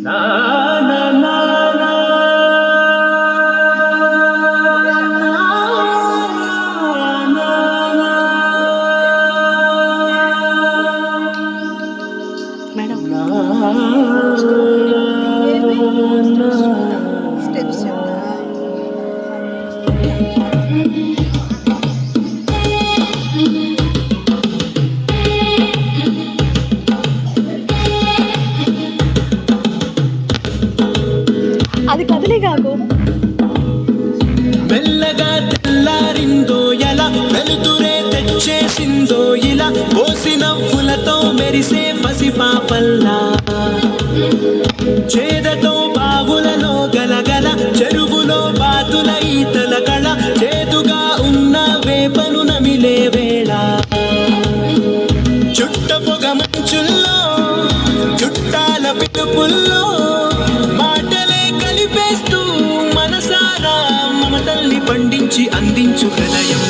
నా నా నా నా మేడం స్టెప్స్ చెప్తా. అది కదలే కాకు. మెల్లగా తెల్లారిందో ఎలా వెలుతురే తెచ్చేసిందో ఇలా పోసి నవ్వులతో మెరిసే పసిపాపల్లా చేదతో బావులలో గలగల చెరువులో బాతుల ఈతల కళ చేదుగా ఉన్న వేపను నమిలే వేళ చుట్ట పొగ మంచుల్లో చుట్టాల పిలుపుల్లో మాటలే కలిపేస్తూ మనసారా మమతల్ని పండించి అందించు హృదయం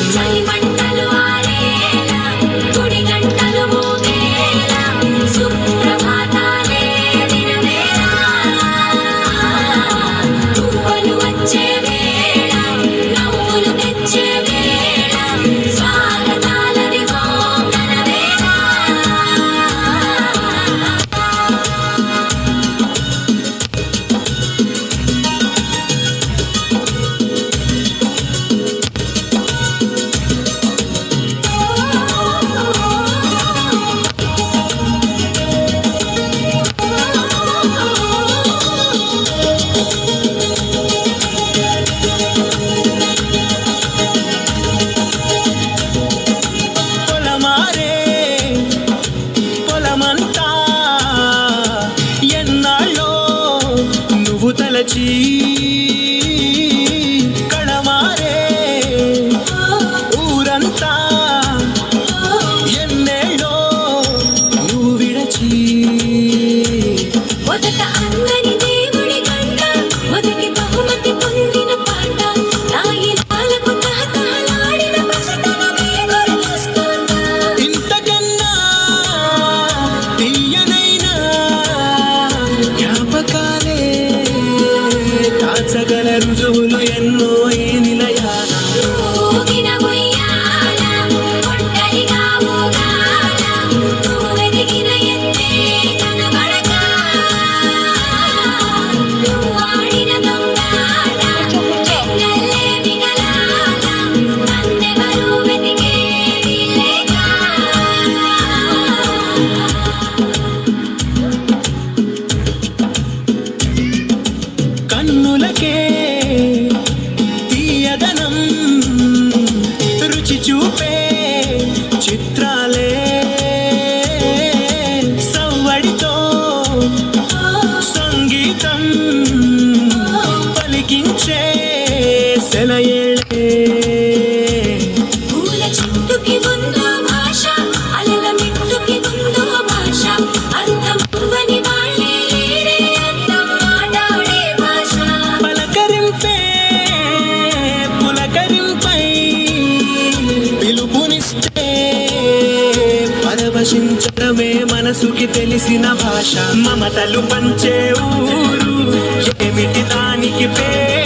తలచి కళమారే ఊరంతా ఎన్నేళ్ళో నువ్వు విడచి మొదట అందని దేవుడి గంట మొదటి బహుమతి పొందిన పాట నాయనాలకు తహతహలాడిన పసితనమే గుర్తొస్తుందా ఇంతకన్నా తీయనైనా జ్ఞాపకాలే దాచగల రుజువులు ఎన్నో ఈ నిలయాన ఊగిన ఉయ్యాల ఒంటరిగా ఊగాల నువ్వు వెతికిన ఎత్తే కనబడక నువ్వు ఆడిన దొంగాట చెంగల్లే మిగలాల నన్నెవరూ వెతికేది లేక కన్నులకే తీయదనం రుచి చూపే చిత్రాలే సవ్వడితో సంగీతం పలికించే సెలయేళే పూల చెట్టుకి ఉందో భాష అలల మిట్టుకి ఉందో భాష అర్థమవ్వని వాళ్ళే లేరే అర్థం మాట్లాడే భాష పలకరింపే పులకరింపై పిలుపునిస్తే పరవశించడమే మనసుకి తెలిసిన భాష మమతలు పంచే ఊరు ఏమిటి దానికి పేరు